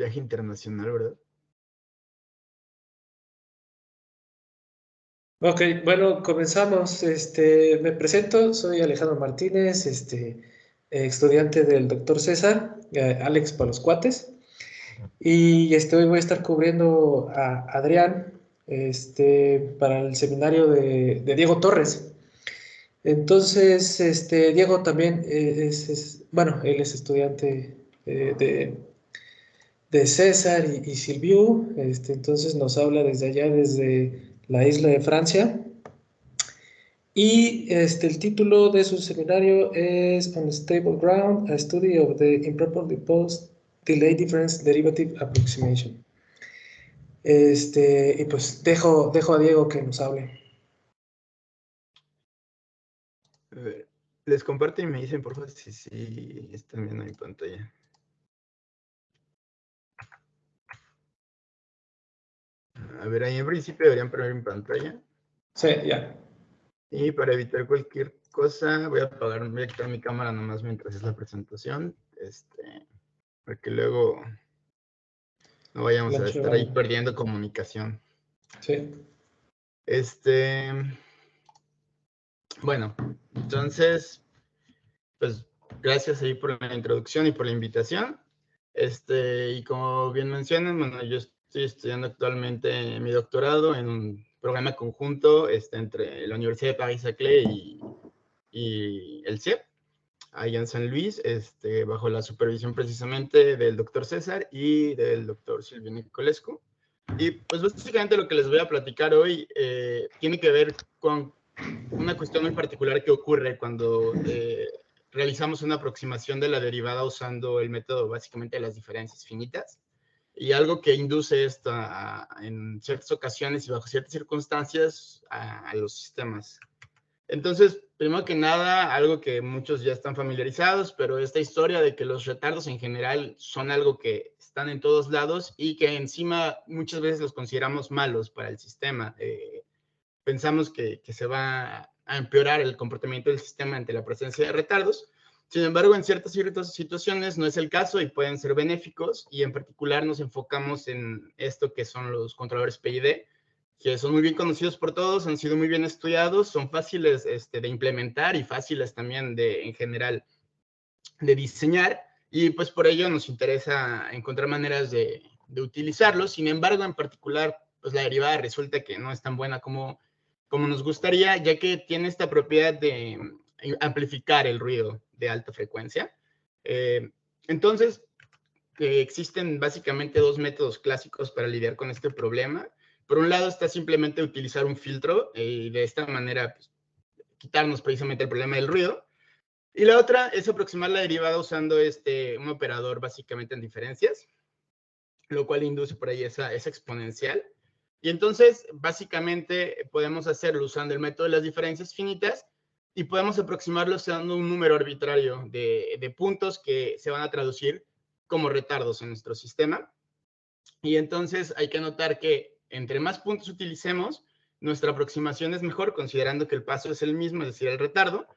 viaje internacional, ¿verdad? Ok, bueno, comenzamos. Me presento, soy Alejandro Martínez, estudiante del doctor César, Alex para los cuates, y hoy voy a estar cubriendo a Adrián, para el seminario de Diego Torres. Entonces, Diego también bueno, él es estudiante de César y Silviu, entonces nos habla desde allá, desde la isla de Francia. Y el título de su seminario es On Stable Ground, a Study of the Improperly Posed Delay Difference Derivative Approximation. Y pues dejo a Diego que nos hable. A ver, les comparto y me dicen, por favor, si están viendo mi pantalla. A ver, ahí en principio deberían poner mi pantalla. Sí, ya. Y para evitar cualquier cosa, voy a quitar mi cámara nomás mientras es la presentación. Porque luego no vayamos a estar ahí perdiendo comunicación. Sí. Bueno, entonces, pues gracias ahí por la introducción y por la invitación. Y como bien mencionan, bueno, yo estoy estudiando actualmente mi doctorado en un programa conjunto entre la Universidad de Paris-Saclay y el CIEP, allá en San Luis, bajo la supervisión precisamente del doctor César y del doctor Silvio Nicolescu. Y pues básicamente lo que les voy a platicar hoy tiene que ver con una cuestión muy particular que ocurre cuando realizamos una aproximación de la derivada usando el método básicamente de las diferencias finitas, y algo que induce esto en ciertas ocasiones y bajo ciertas circunstancias a los sistemas. Entonces, primero que nada, algo que muchos ya están familiarizados, pero esta historia de que los retardos en general son algo que están en todos lados y que encima muchas veces los consideramos malos para el sistema. Pensamos que se va a empeorar el comportamiento del sistema ante la presencia de retardos. Sin embargo, en ciertas situaciones no es el caso y pueden ser benéficos, y en particular nos enfocamos en esto que son los controladores PID, que son muy bien conocidos por todos, han sido muy bien estudiados, son fáciles de implementar y fáciles también en general de diseñar, y pues por ello nos interesa encontrar maneras de utilizarlos. Sin embargo, en particular, pues la derivada resulta que no es tan buena como nos gustaría, ya que tiene esta propiedad de amplificar el ruido de alta frecuencia. Entonces, existen básicamente dos métodos clásicos para lidiar con este problema. Por un lado está simplemente utilizar un filtro y de esta manera pues, quitarnos precisamente el problema del ruido. Y la otra es aproximar la derivada usando un operador básicamente en diferencias, lo cual induce por ahí esa exponencial. Y entonces, básicamente, podemos hacerlo usando el método de las diferencias finitas y podemos aproximarlo usando un número arbitrario de puntos que se van a traducir como retardos en nuestro sistema. Y entonces hay que notar que entre más puntos utilicemos, nuestra aproximación es mejor, considerando que el paso es el mismo, es decir, el retardo.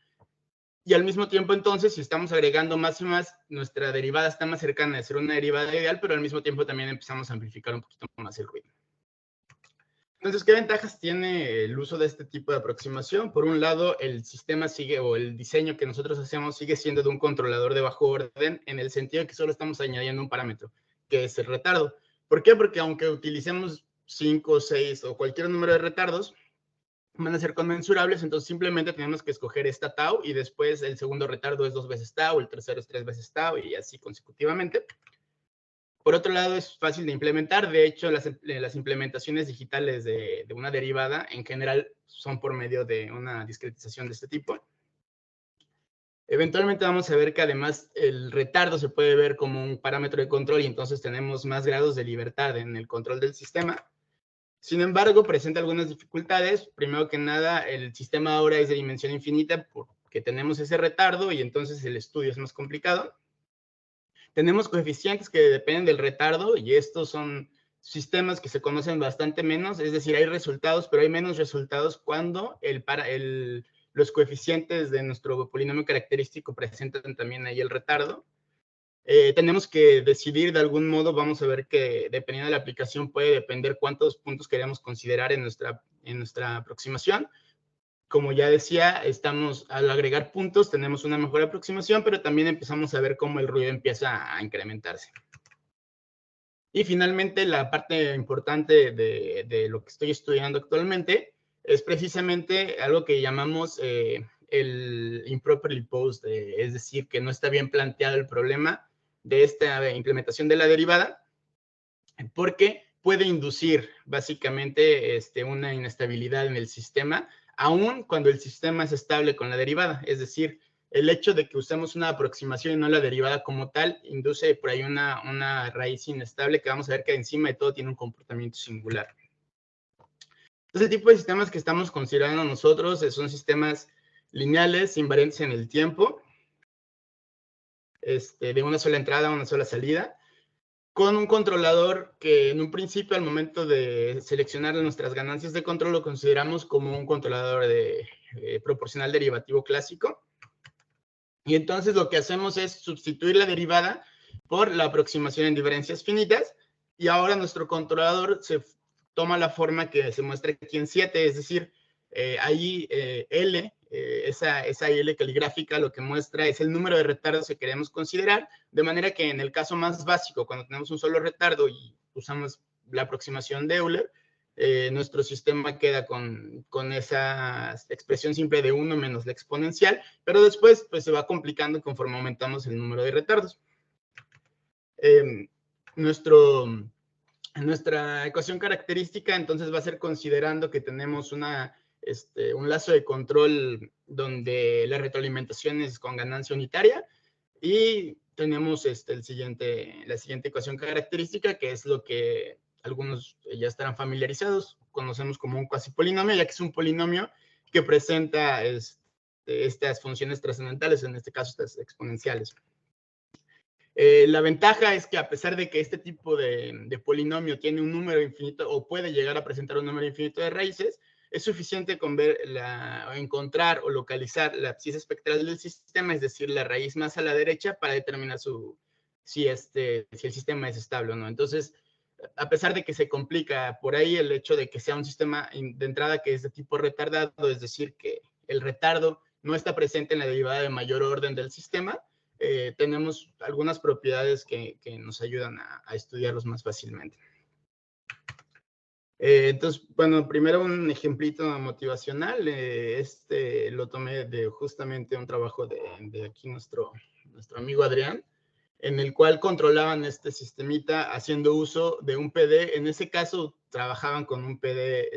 Y al mismo tiempo, entonces, si estamos agregando más y más, nuestra derivada está más cercana a ser una derivada ideal, pero al mismo tiempo también empezamos a amplificar un poquito más el ruido. Entonces, ¿qué ventajas tiene el uso de este tipo de aproximación? Por un lado, el sistema sigue, o el diseño que nosotros hacemos sigue siendo de un controlador de bajo orden, en el sentido de que solo estamos añadiendo un parámetro, que es el retardo. ¿Por qué? Porque aunque utilicemos 5, 6 o cualquier número de retardos, van a ser conmensurables, entonces simplemente tenemos que escoger esta tau y después el segundo retardo es 2 veces tau, el tercero es 3 veces tau y así consecutivamente. Por otro lado, es fácil de implementar. De hecho, las implementaciones digitales de una derivada en general son por medio de una discretización de este tipo. Eventualmente vamos a ver que además el retardo se puede ver como un parámetro de control y entonces tenemos más grados de libertad en el control del sistema. Sin embargo, presenta algunas dificultades. Primero que nada, el sistema ahora es de dimensión infinita porque tenemos ese retardo y entonces el estudio es más complicado. Tenemos coeficientes que dependen del retardo y estos son sistemas que se conocen bastante menos, es decir, hay resultados, pero hay menos resultados cuando los coeficientes de nuestro polinomio característico presentan también ahí el retardo. tenemos que decidir de algún modo. Vamos a ver que dependiendo de la aplicación puede depender cuántos puntos queremos considerar en nuestra aproximación. Como ya decía, al agregar puntos tenemos una mejor aproximación, pero también empezamos a ver cómo el ruido empieza a incrementarse. Y finalmente, la parte importante de lo que estoy estudiando actualmente es precisamente algo que llamamos el improperly posed, es decir, que no está bien planteado el problema de esta implementación de la derivada, porque puede inducir básicamente una inestabilidad en el sistema, aun cuando el sistema es estable con la derivada. Es decir, el hecho de que usemos una aproximación y no la derivada como tal induce por ahí una raíz inestable que vamos a ver que encima de todo tiene un comportamiento singular. Entonces, el tipo de sistemas que estamos considerando nosotros son sistemas lineales, invariantes en el tiempo, de una sola entrada a una sola salida, con un controlador que en un principio, al momento de seleccionar nuestras ganancias de control, lo consideramos como un controlador proporcional derivativo clásico. Y entonces lo que hacemos es sustituir la derivada por la aproximación en diferencias finitas, y ahora nuestro controlador se toma la forma que se muestra aquí en 7, es decir, ahí L, esa L caligráfica, lo que muestra es el número de retardos que queremos considerar, de manera que en el caso más básico, cuando tenemos un solo retardo y usamos la aproximación de Euler, nuestro sistema queda con esa expresión simple de 1 menos la exponencial, pero después pues, se va complicando conforme aumentamos el número de retardos. Nuestra ecuación característica entonces va a ser considerando que tenemos un lazo de control donde la retroalimentación es con ganancia unitaria, y tenemos la siguiente ecuación característica, que es lo que algunos ya estarán familiarizados, conocemos como un cuasipolinomio, ya que es un polinomio que presenta estas funciones trascendentales, en este caso estas exponenciales. La ventaja es que a pesar de que este tipo de polinomio tiene un número infinito o puede llegar a presentar un número infinito de raíces, es suficiente con encontrar o localizar la abscisa espectral del sistema, es decir, la raíz más a la derecha, para determinar si el sistema es estable o no. Entonces, a pesar de que se complica por ahí el hecho de que sea un sistema de entrada que es de tipo retardado, es decir, que el retardo no está presente en la derivada de mayor orden del sistema, tenemos algunas propiedades que nos ayudan a estudiarlos más fácilmente. Entonces, bueno, primero un ejemplito motivacional. Lo tomé de justamente un trabajo de aquí nuestro amigo Adrián, en el cual controlaban este sistemita haciendo uso de un PD. En ese caso, trabajaban con un PD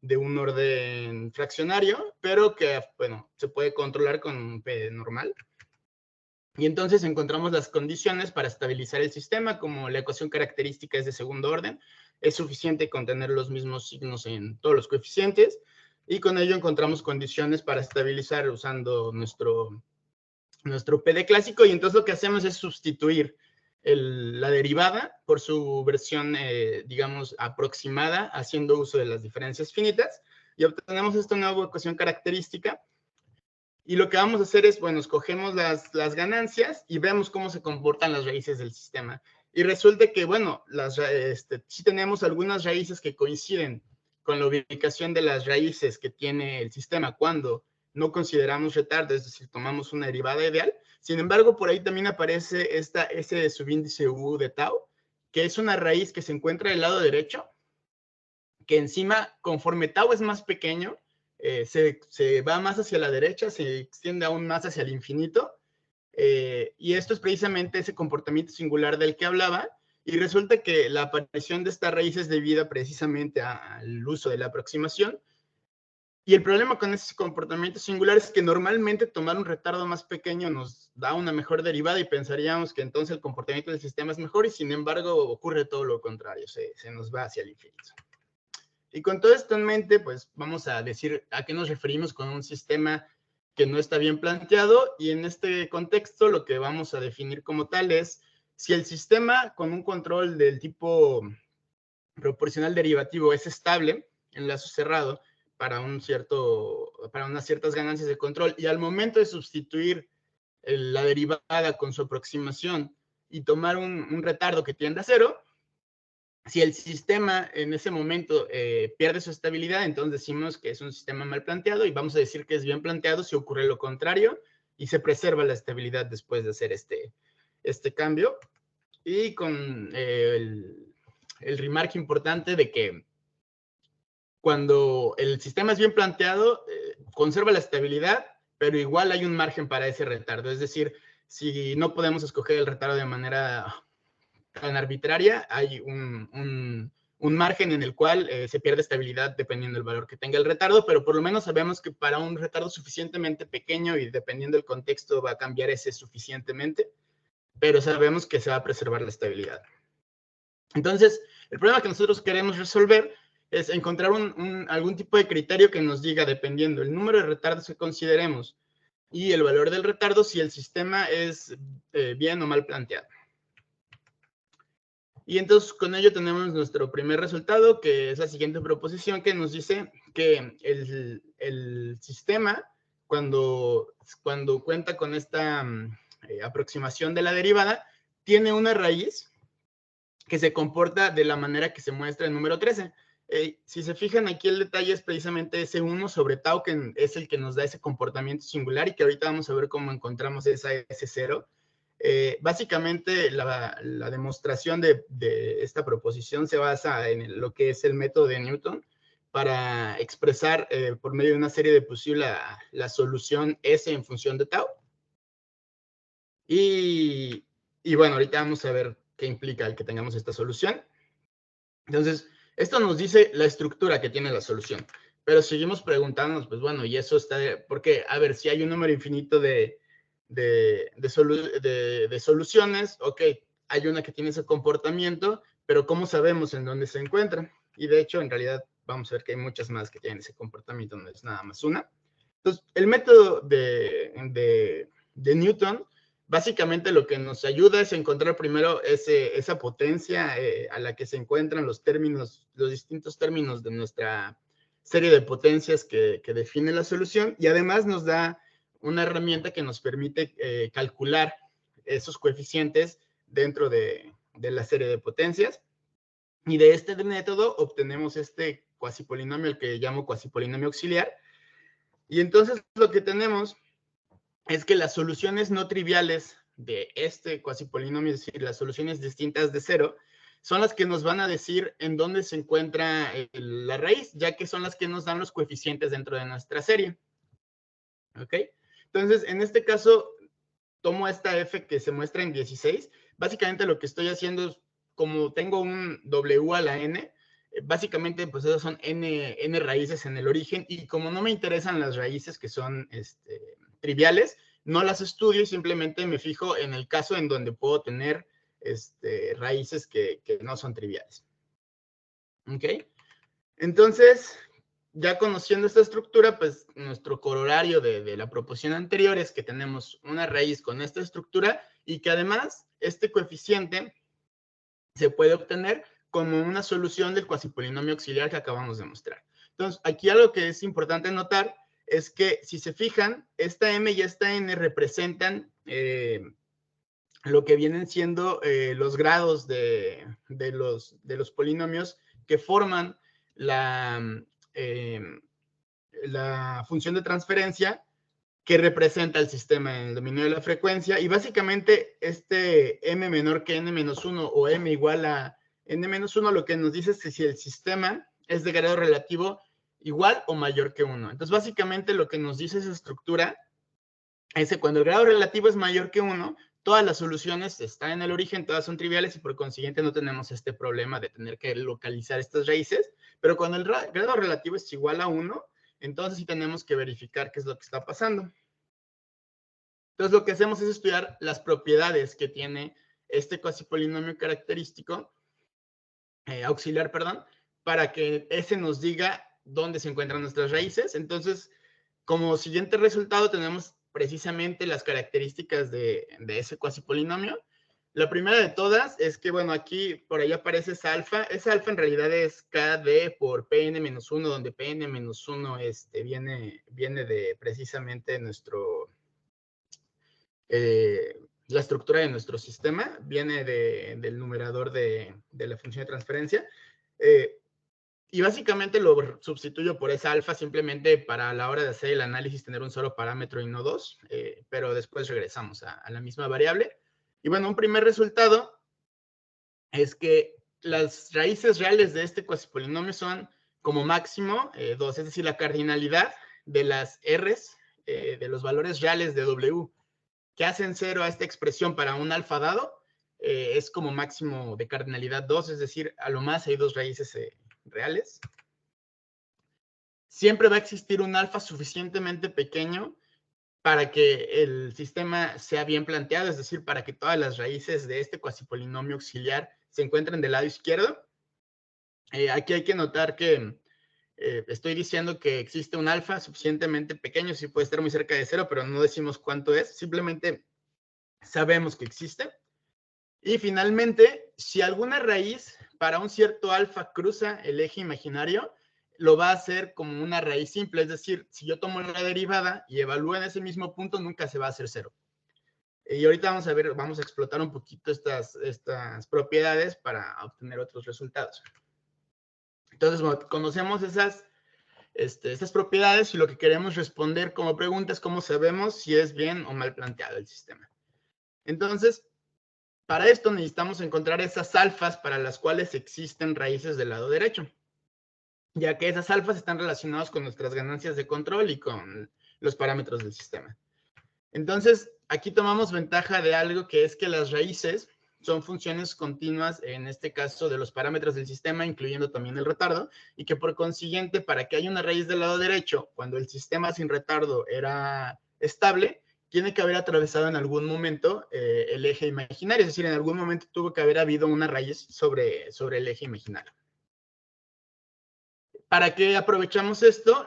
de un orden fraccionario, pero que, bueno, se puede controlar con un PD normal. Y entonces encontramos las condiciones para estabilizar el sistema, como la ecuación característica es de segundo orden, es suficiente con tener los mismos signos en todos los coeficientes, y con ello encontramos condiciones para estabilizar usando nuestro PD clásico. Y entonces lo que hacemos es sustituir la derivada por su versión, digamos, aproximada, haciendo uso de las diferencias finitas, y obtenemos esta nueva ecuación característica. Y lo que vamos a hacer es, bueno, escogemos las ganancias y vemos cómo se comportan las raíces del sistema. Y resulta que, bueno, sí tenemos algunas raíces que coinciden con la ubicación de las raíces que tiene el sistema cuando no consideramos retardo, es decir, tomamos una derivada ideal. Sin embargo, por ahí también aparece ese subíndice U de tau, que es una raíz que se encuentra del lado derecho, que encima, conforme tau es más pequeño, se va más hacia la derecha, se extiende aún más hacia el infinito, y esto es precisamente ese comportamiento singular del que hablaba, y resulta que la aparición de esta raíz es debida precisamente al uso de la aproximación. Y el problema con ese comportamiento singular es que normalmente tomar un retardo más pequeño nos da una mejor derivada, y pensaríamos que entonces el comportamiento del sistema es mejor, y sin embargo ocurre todo lo contrario, se nos va hacia el infinito. Y con todo esto en mente, pues vamos a decir a qué nos referimos con un sistema que no está bien planteado, y en este contexto lo que vamos a definir como tal es si el sistema con un control del tipo proporcional derivativo es estable en lazo cerrado para unas ciertas ganancias de control, y al momento de sustituir la derivada con su aproximación y tomar un retardo que tiende a 0, si el sistema en ese momento pierde su estabilidad, entonces decimos que es un sistema mal planteado y vamos a decir que es bien planteado si ocurre lo contrario y se preserva la estabilidad después de hacer este cambio. Y con el remark importante de que cuando el sistema es bien planteado, conserva la estabilidad, pero igual hay un margen para ese retardo. Es decir, si no podemos escoger el retardo de manera tan arbitraria, hay un margen en el cual se pierde estabilidad dependiendo del valor que tenga el retardo, pero por lo menos sabemos que para un retardo suficientemente pequeño y dependiendo del contexto va a cambiar ese suficientemente, pero sabemos que se va a preservar la estabilidad. Entonces, el problema que nosotros queremos resolver es encontrar algún tipo de criterio que nos diga, dependiendo el número de retardos que consideremos y el valor del retardo, si el sistema es bien o mal planteado. Y entonces con ello tenemos nuestro primer resultado, que es la siguiente proposición que nos dice que el sistema, cuando cuenta con esta aproximación de la derivada, tiene una raíz que se comporta de la manera que se muestra en número 13. Si se fijan aquí, el detalle es precisamente ese 1 sobre tau, que es el que nos da ese comportamiento singular y que ahorita vamos a ver cómo encontramos esa S0. Básicamente, la demostración de esta proposición se basa en lo que es el método de Newton para expresar por medio de una serie de posibles la solución S en función de tau. Y bueno, ahorita vamos a ver qué implica el que tengamos esta solución. Entonces, esto nos dice la estructura que tiene la solución. Pero seguimos preguntándonos, pues bueno, y eso está, porque, a ver, si hay un número infinito de soluciones, ok, hay una que tiene ese comportamiento, pero ¿cómo sabemos en dónde se encuentra? Y de hecho, en realidad, vamos a ver que hay muchas más que tienen ese comportamiento, no es nada más una. Entonces, el método de Newton, básicamente lo que nos ayuda es encontrar primero esa potencia a la que se encuentran los distintos términos de nuestra serie de potencias que define la solución, y además nos da una herramienta que nos permite calcular esos coeficientes dentro de la serie de potencias. Y de este método obtenemos este cuasipolinomio, el que llamo cuasipolinomio auxiliar. Y entonces lo que tenemos es que las soluciones no triviales de este cuasipolinomio, es decir, las soluciones distintas de 0, son las que nos van a decir en dónde se encuentra la raíz, ya que son las que nos dan los coeficientes dentro de nuestra serie. ¿Ok? Entonces, en este caso, tomo esta f que se muestra en 16. Básicamente lo que estoy haciendo es, como tengo un w a la n, básicamente pues esas son n raíces en el origen, y como no me interesan las raíces que son triviales, no las estudio y simplemente me fijo en el caso en donde puedo tener raíces que no son triviales. ¿Ok? Entonces, ya conociendo esta estructura, pues nuestro corolario de la proposición anterior es que tenemos una raíz con esta estructura y que además este coeficiente se puede obtener como una solución del cuasipolinomio auxiliar que acabamos de mostrar. Entonces, aquí algo que es importante notar es que, si se fijan, esta m y esta n representan lo que vienen siendo los grados de los polinomios que forman la función de transferencia que representa el sistema en el dominio de la frecuencia, y básicamente este m menor que n-1 o m igual a n-1 lo que nos dice es que si el sistema es de grado relativo igual o mayor que 1. Entonces, básicamente lo que nos dice esa estructura es que cuando el grado relativo es mayor que 1, todas las soluciones están en el origen, todas son triviales y por consiguiente no tenemos este problema de tener que localizar estas raíces, pero cuando el grado relativo es igual a 1, entonces sí tenemos que verificar qué es lo que está pasando. Entonces lo que hacemos es estudiar las propiedades que tiene este cuasipolinomio característico, auxiliar, perdón, para que ese nos diga dónde se encuentran nuestras raíces. Entonces, como siguiente resultado tenemos precisamente las características de ese cuasipolinomio. La primera de todas es que, bueno, aquí por ahí aparece esa alfa. Esa alfa en realidad es KD por Pn-1, donde Pn-1 viene de precisamente nuestro la estructura de nuestro sistema viene del numerador de la función de transferencia. Y básicamente lo sustituyo por esa alfa simplemente para a la hora de hacer el análisis tener un solo parámetro y no dos, pero después regresamos a la misma variable. Y bueno, un primer resultado es que las raíces reales de este cuasipolinomio son como máximo 2, es decir, la cardinalidad de las R's, de los valores reales de W, que hacen 0 a esta expresión para un alfa dado, es como máximo de cardinalidad 2, es decir, a lo más hay 2 raíces reales. Siempre va a existir un alfa suficientemente pequeño para que el sistema sea bien planteado, es decir, para que todas las raíces de este cuasipolinomio auxiliar se encuentren del lado izquierdo. Aquí hay que notar que estoy diciendo que existe un alfa suficientemente pequeño, sí puede estar muy cerca de 0, pero no decimos cuánto es, simplemente sabemos que existe. Y finalmente, si alguna raíz para un cierto alfa cruza el eje imaginario, lo va a hacer como una raíz simple, es decir, si yo tomo la derivada y evalúo en ese mismo punto, nunca se va a hacer 0. Y ahorita vamos a ver, vamos a explotar un poquito estas propiedades para obtener otros resultados. Entonces, bueno, conocemos estas propiedades y lo que queremos responder como pregunta es cómo sabemos si es bien o mal planteado el sistema. Entonces, para esto necesitamos encontrar esas alfas para las cuales existen raíces del lado derecho, ya que esas alfas están relacionadas con nuestras ganancias de control y con los parámetros del sistema. Entonces, aquí tomamos ventaja de algo que es que las raíces son funciones continuas, en este caso, de los parámetros del sistema, incluyendo también el retardo, y que por consiguiente, para que haya una raíz del lado derecho, cuando el sistema sin retardo era estable, tiene que haber atravesado en algún momento el eje imaginario, es decir, en algún momento tuvo que haber habido una raíz sobre el eje imaginario. ¿Para qué aprovechamos esto?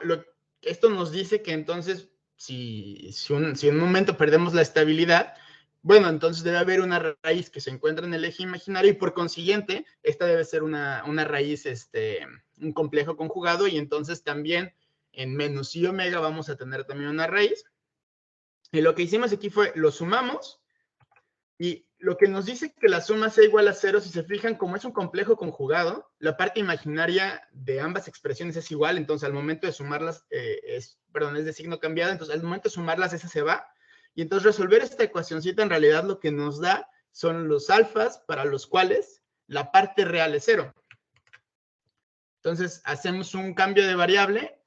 Esto nos dice que entonces, si en un momento perdemos la estabilidad, bueno, entonces debe haber una raíz que se encuentra en el eje imaginario y por consiguiente, esta debe ser una raíz, un complejo conjugado y entonces también en menos i omega vamos a tener también una raíz. Y lo que hicimos aquí fue, lo sumamos y lo que nos dice que la suma sea igual a 0, si se fijan, como es un complejo conjugado, la parte imaginaria de ambas expresiones es igual, entonces al momento de sumarlas, es de signo cambiado, entonces al momento de sumarlas esa se va, y entonces resolver esta ecuacioncita en realidad lo que nos da son los alfas para los cuales la parte real es 0. Entonces hacemos un cambio de variable,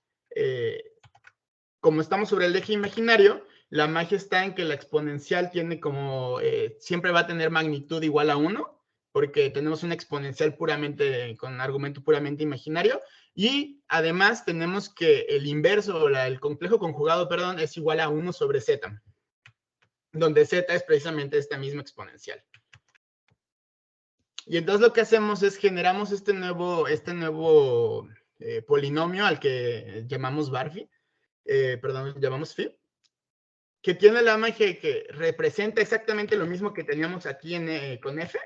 como estamos sobre el eje imaginario, la magia está en que la exponencial tiene como, siempre va a tener magnitud igual a 1, porque tenemos una exponencial puramente, con un argumento puramente imaginario, y además tenemos que el inverso, el complejo conjugado, perdón, es igual a 1 sobre z, donde z es precisamente esta misma exponencial. Y entonces lo que hacemos es generamos este nuevo polinomio al que llamamos Barphi, llamamos phi, que tiene la magia que representa exactamente lo mismo que teníamos aquí con f,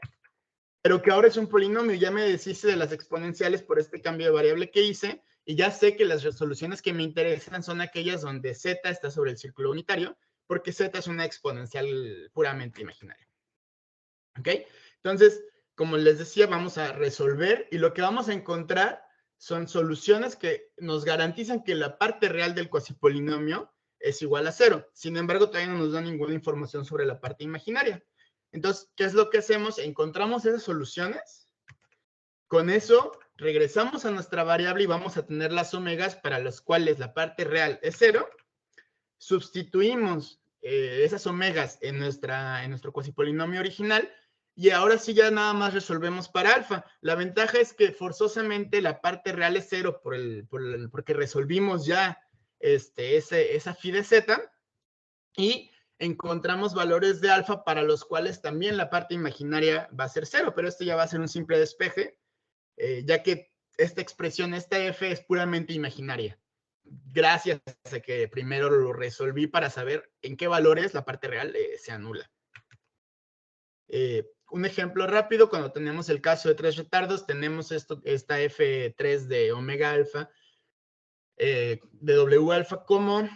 pero que ahora es un polinomio. Ya me deshice de las exponenciales por este cambio de variable que hice, y ya sé que las resoluciones que me interesan son aquellas donde z está sobre el círculo unitario, porque z es una exponencial puramente imaginaria. ¿Ok? Entonces, como les decía, vamos a resolver, y lo que vamos a encontrar son soluciones que nos garantizan que la parte real del cuasipolinomio es igual a 0. Sin embargo, todavía no nos da ninguna información sobre la parte imaginaria. Entonces, ¿qué es lo que hacemos? Encontramos esas soluciones. Con eso, regresamos a nuestra variable y vamos a tener las omegas para las cuales la parte real es 0. Sustituimos esas omegas en nuestro cuasipolinomio original y ahora sí ya nada más resolvemos para alfa. La ventaja es que forzosamente la parte real es 0 porque resolvimos ya esa phi de z y encontramos valores de alfa para los cuales también la parte imaginaria va a ser 0, pero esto ya va a ser un simple despeje, ya que esta expresión, esta f es puramente imaginaria. Gracias a que primero lo resolví para saber en qué valores la parte real se anula. Un ejemplo rápido, cuando tenemos el caso de 3 retardos, tenemos esta f3 de omega alfa, de w alfa como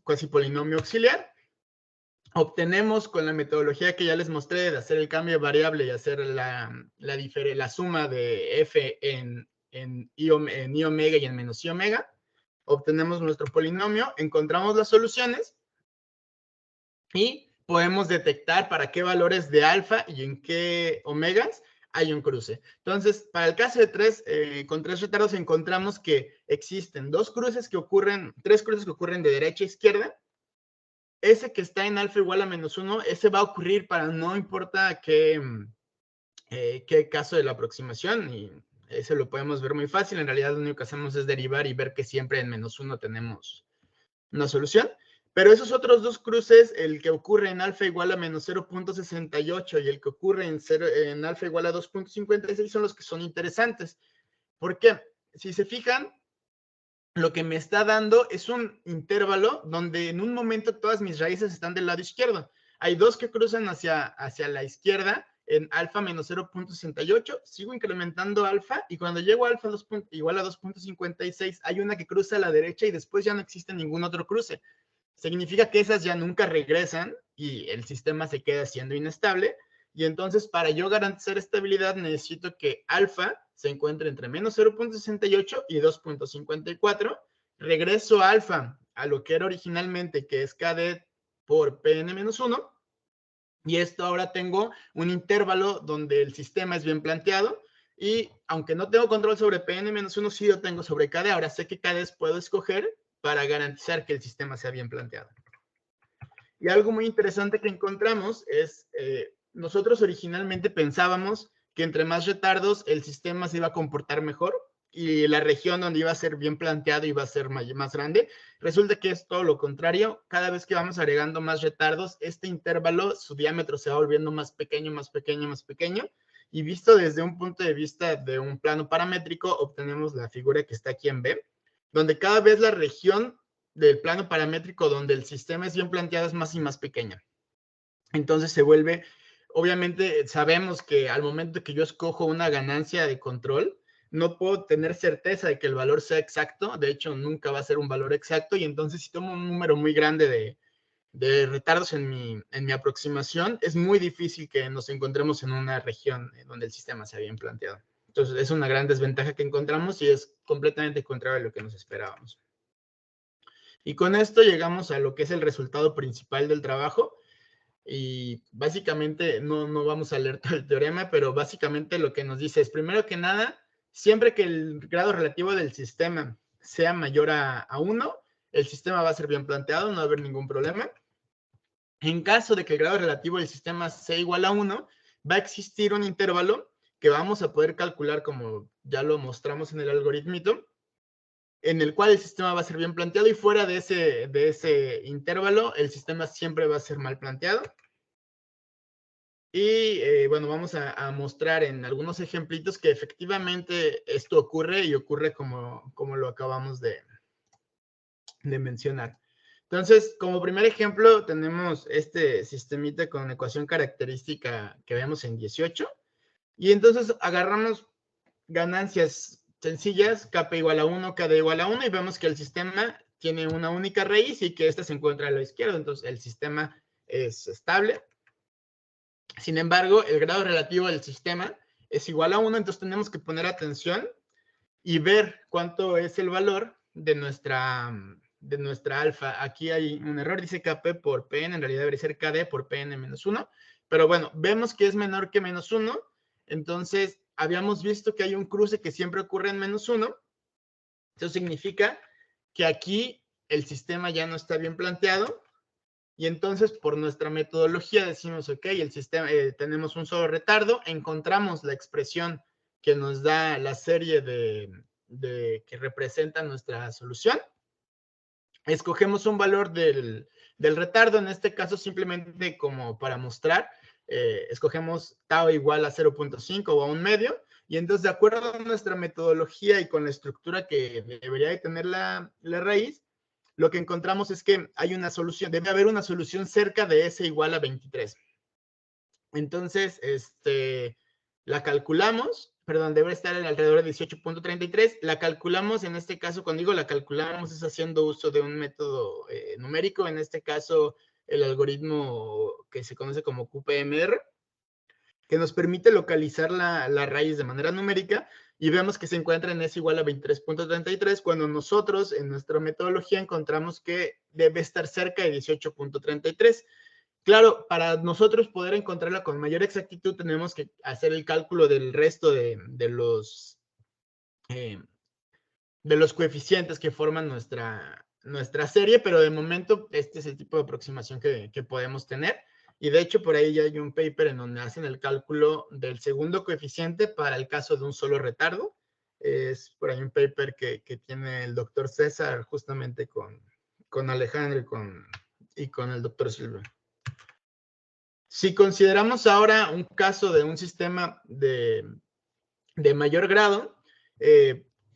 cuasipolinomio auxiliar. obtenemos con la metodología que ya les mostré de hacer el cambio de variable y hacer la suma de f en i omega y en menos i omega, obtenemos nuestro polinomio, encontramos las soluciones y podemos detectar para qué valores de alfa y en qué omegas hay un cruce. Entonces, para el caso de con 3 retardos encontramos que existen tres cruces que ocurren de derecha a izquierda. Ese que está en alfa igual a menos 1, ese va a ocurrir para no importa qué caso de la aproximación, y ese lo podemos ver muy fácil. En realidad lo único que hacemos es derivar y ver que siempre en menos 1 tenemos una solución. Pero esos otros dos cruces, el que ocurre en alfa igual a menos 0.68 y el que ocurre en alfa igual a 2.56 son los que son interesantes. ¿Por qué? Si se fijan, lo que me está dando es un intervalo donde en un momento todas mis raíces están del lado izquierdo. Hay dos que cruzan hacia la izquierda en alfa menos 0.68, sigo incrementando alfa y cuando llego a alfa igual a 2.56 hay una que cruza a la derecha y después ya no existe ningún otro cruce. Significa que esas ya nunca regresan y el sistema se queda siendo inestable. Y entonces, para yo garantizar estabilidad, necesito que alfa se encuentre entre menos 0.68 y 2.54. Regreso a alfa a lo que era originalmente, que es KD por Pn-1. Y esto ahora tengo un intervalo donde el sistema es bien planteado. Y aunque no tengo control sobre Pn-1, sí lo tengo sobre KD. Ahora sé qué KDs puedo escoger para garantizar que el sistema sea bien planteado. Y algo muy interesante que encontramos es, nosotros originalmente pensábamos que entre más retardos el sistema se iba a comportar mejor y la región donde iba a ser bien planteado iba a ser más grande. Resulta que es todo lo contrario. Cada vez que vamos agregando más retardos, este intervalo, su diámetro se va volviendo más pequeño, más pequeño, más pequeño. Y visto desde un punto de vista de un plano paramétrico, obtenemos la figura que está aquí en B, donde cada vez la región del plano paramétrico donde el sistema es bien planteado es más y más pequeña. Entonces se vuelve, obviamente sabemos que al momento que yo escojo una ganancia de control, no puedo tener certeza de que el valor sea exacto. De hecho, nunca va a ser un valor exacto. Y entonces, si tomo un número muy grande de retardos en mi aproximación, es muy difícil que nos encontremos en una región donde el sistema sea bien planteado. Entonces, es una gran desventaja que encontramos y es completamente contrario a lo que nos esperábamos. Y con esto llegamos a lo que es el resultado principal del trabajo. Y básicamente, no vamos a leer todo el teorema, pero básicamente lo que nos dice es, primero que nada, siempre que el grado relativo del sistema sea mayor a 1, el sistema va a ser bien planteado, no va a haber ningún problema. En caso de que el grado relativo del sistema sea igual a 1, va a existir un intervalo que vamos a poder calcular como ya lo mostramos en el algoritmito, en el cual el sistema va a ser bien planteado y fuera de ese intervalo, el sistema siempre va a ser mal planteado. Y bueno, vamos a mostrar en algunos ejemplitos que efectivamente esto ocurre y ocurre como lo acabamos de mencionar. Entonces, como primer ejemplo, tenemos este sistemita con ecuación característica que vemos en 18. Y entonces agarramos ganancias sencillas, Kp igual a 1, Kd igual a 1, y vemos que el sistema tiene una única raíz y que esta se encuentra a la izquierda. Entonces, el sistema es estable. Sin embargo, el grado relativo del sistema es igual a 1, entonces tenemos que poner atención y ver cuánto es el valor de nuestra alfa. Aquí hay un error, dice Kp por Pn, en realidad debería ser Kd por Pn menos 1, pero bueno, vemos que es menor que menos 1, entonces habíamos visto que hay un cruce que siempre ocurre en menos 1, eso significa que aquí el sistema ya no está bien planteado, y entonces por nuestra metodología decimos, ok, el sistema, tenemos un solo retardo, encontramos la expresión que nos da la serie que representa nuestra solución, escogemos un valor del retardo, en este caso simplemente como para mostrar, escogemos tau igual a 0.5 o a un medio, y entonces de acuerdo a nuestra metodología y con la estructura que debería de tener la raíz, lo que encontramos es que hay una solución, debe haber una solución cerca de S igual a 23. Entonces, la calculamos, perdón, debe estar en alrededor de 18.33. La calculamos, en este caso, cuando digo la calculamos, es haciendo uso de un método numérico. En este caso, el algoritmo que se conoce como QPMR, que nos permite localizar la raíz de manera numérica, y vemos que se encuentra en S igual a 23.33, cuando nosotros en nuestra metodología encontramos que debe estar cerca de 18.33. Claro, para nosotros poder encontrarla con mayor exactitud tenemos que hacer el cálculo del resto de los coeficientes que forman nuestra serie, pero de momento este es el tipo de aproximación que podemos tener. Y de hecho, por ahí ya hay un paper en donde hacen el cálculo del segundo coeficiente para el caso de un solo retardo. Es por ahí un paper que tiene el doctor César justamente con Alejandro y con el doctor Silva. Si consideramos ahora un caso de un sistema de mayor grado,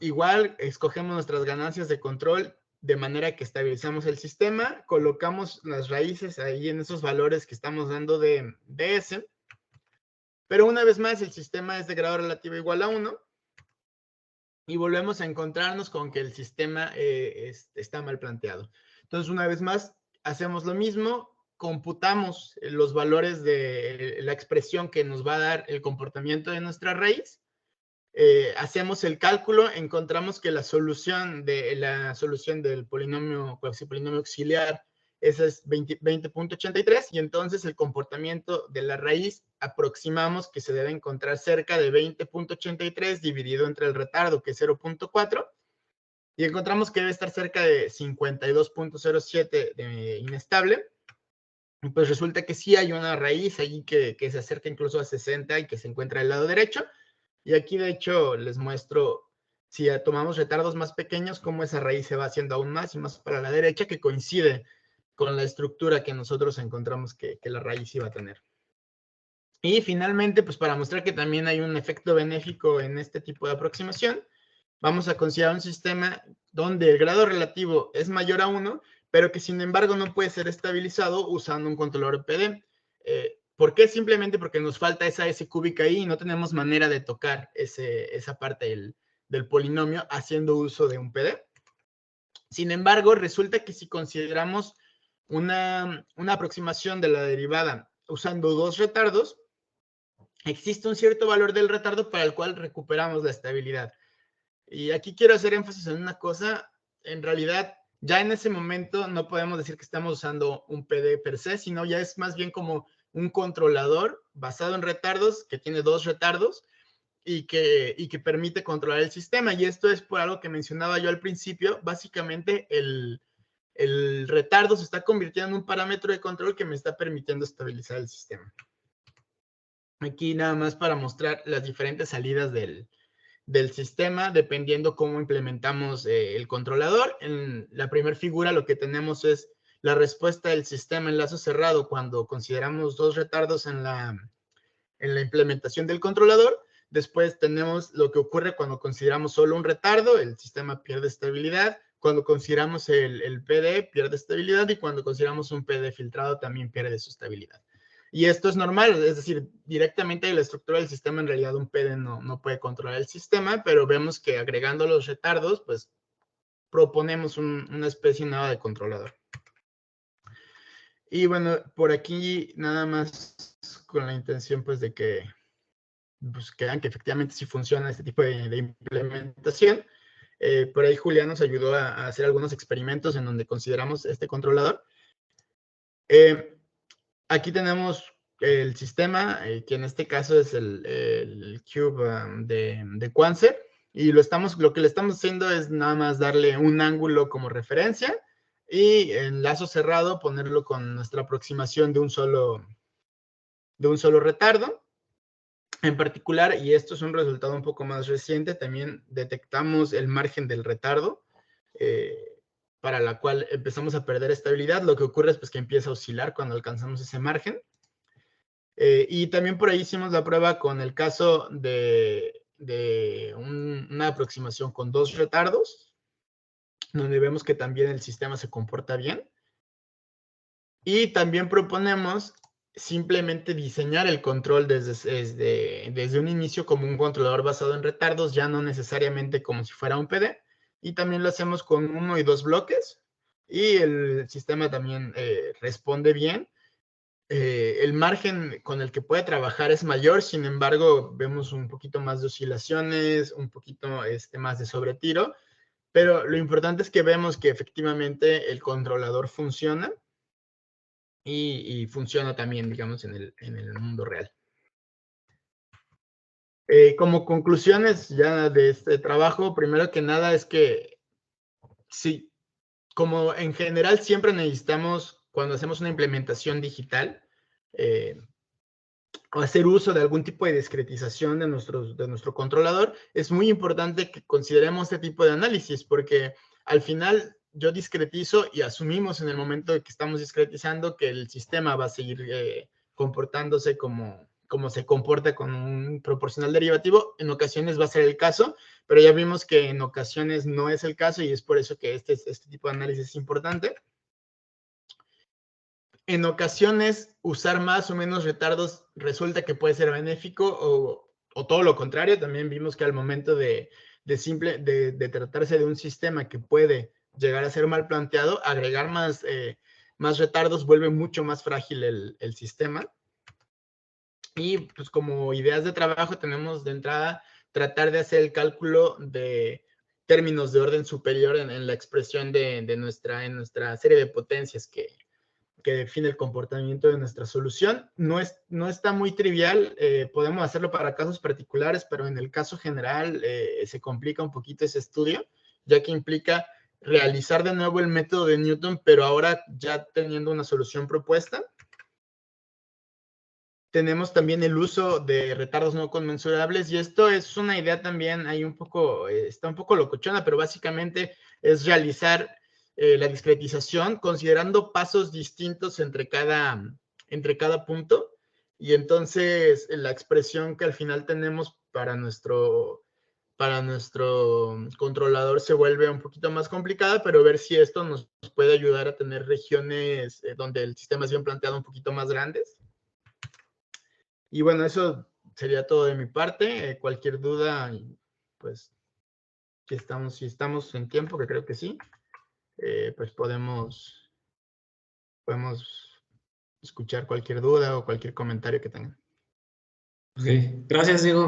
igual escogemos nuestras ganancias de control de manera que estabilizamos el sistema, colocamos las raíces ahí en esos valores que estamos dando de S, pero una vez más el sistema es de grado relativo igual a 1 y volvemos a encontrarnos con que el sistema está mal planteado. Entonces, una vez más, hacemos lo mismo, computamos los valores de la expresión que nos va a dar el comportamiento de nuestra raíz, hacemos el cálculo, encontramos que la solución del polinomio auxiliar esa es 20.83, y entonces el comportamiento de la raíz aproximamos que se debe encontrar cerca de 20.83 dividido entre el retardo, que es 0.4, y encontramos que debe estar cerca de 52.07 de inestable. Pues resulta que sí hay una raíz allí que se acerca incluso a 60 y que se encuentra del lado derecho. Y aquí, de hecho, les muestro, si tomamos retardos más pequeños, cómo esa raíz se va haciendo aún más y más para la derecha, que coincide con la estructura que nosotros encontramos que la raíz iba a tener. Y finalmente, pues para mostrar que también hay un efecto benéfico en este tipo de aproximación, vamos a considerar un sistema donde el grado relativo es mayor a 1, pero que sin embargo no puede ser estabilizado usando un controlador PD. ¿Por qué? Simplemente porque nos falta esa S cúbica ahí y no tenemos manera de tocar esa parte del polinomio haciendo uso de un PD. Sin embargo, resulta que si consideramos una aproximación de la derivada usando dos retardos, existe un cierto valor del retardo para el cual recuperamos la estabilidad. Y aquí quiero hacer énfasis en una cosa. En realidad, ya en ese momento no podemos decir que estamos usando un PD per se, sino ya es más bien como un controlador basado en retardos, que tiene dos retardos y que permite controlar el sistema. Y esto es por algo que mencionaba yo al principio. Básicamente, el retardo se está convirtiendo en un parámetro de control que me está permitiendo estabilizar el sistema. Aquí nada más para mostrar las diferentes salidas del sistema, dependiendo cómo implementamos el controlador. En la primera figura lo que tenemos es la respuesta del sistema en lazo cerrado cuando consideramos dos retardos en la implementación del controlador. Después tenemos lo que ocurre cuando consideramos solo un retardo, el sistema pierde estabilidad. Cuando consideramos el PD, pierde estabilidad, y cuando consideramos un PD filtrado también pierde su estabilidad. Y esto es normal, es decir, directamente de la estructura del sistema, en realidad un PD no puede controlar el sistema, pero vemos que agregando los retardos, pues proponemos una especie nueva de controlador. Y bueno, por aquí nada más con la intención pues de que pues, vean que efectivamente sí funciona este tipo de implementación. Por ahí Julián nos ayudó a hacer algunos experimentos en donde consideramos este controlador. Aquí tenemos el sistema, que en este caso es el Cube de Quanser, y lo que le estamos haciendo es nada más darle un ángulo como referencia y en lazo cerrado ponerlo con nuestra aproximación de un solo retardo. En particular, y esto es un resultado un poco más reciente, también detectamos el margen del retardo, para la cual empezamos a perder estabilidad. Lo que ocurre es pues, que empieza a oscilar cuando alcanzamos ese margen. Y también por ahí hicimos la prueba con el caso de una aproximación con dos retardos, donde vemos que también el sistema se comporta bien. Y también proponemos simplemente diseñar el control desde un inicio como un controlador basado en retardos, ya no necesariamente como si fuera un PD. Y también lo hacemos con 1 y 2 bloques. y el sistema también responde bien. El margen con el que puede trabajar es mayor, sin embargo, vemos un poquito más de oscilaciones, un poquito más de sobretiro, pero lo importante es que vemos que efectivamente el controlador funciona y funciona también, digamos, en el mundo real. Como conclusiones ya de este trabajo, primero que nada es que sí, como en general siempre necesitamos, cuando hacemos una implementación digital, o hacer uso de algún tipo de discretización de nuestro controlador, es muy importante que consideremos este tipo de análisis, porque al final yo discretizo y asumimos en el momento de que estamos discretizando que el sistema va a seguir comportándose como se comporta con un proporcional derivativo. En ocasiones va a ser el caso, pero ya vimos que en ocasiones no es el caso y es por eso que este tipo de análisis es importante. En ocasiones, usar más o menos retardos resulta que puede ser benéfico o todo lo contrario. También vimos que al momento de tratarse de un sistema que puede llegar a ser mal planteado, agregar más retardos vuelve mucho más frágil el sistema. Y pues como ideas de trabajo tenemos de entrada tratar de hacer el cálculo de términos de orden superior en la expresión en nuestra serie de potencias que define el comportamiento de nuestra solución. No está muy trivial, podemos hacerlo para casos particulares, pero en el caso general se complica un poquito ese estudio, ya que implica realizar de nuevo el método de Newton, pero ahora ya teniendo una solución propuesta. Tenemos también el uso de retardos no conmensurables, y esto es una idea también ahí está un poco locochona, pero básicamente es realizar la discretización considerando pasos distintos entre cada punto, y entonces la expresión que al final tenemos para nuestro controlador se vuelve un poquito más complicada, pero ver si esto nos puede ayudar a tener regiones donde el sistema es bien planteado un poquito más grandes. Y bueno, eso sería todo de mi parte. Cualquier duda, pues, si estamos en tiempo, que creo que sí, pues podemos escuchar cualquier duda o cualquier comentario que tengan. Ok, gracias, Diego.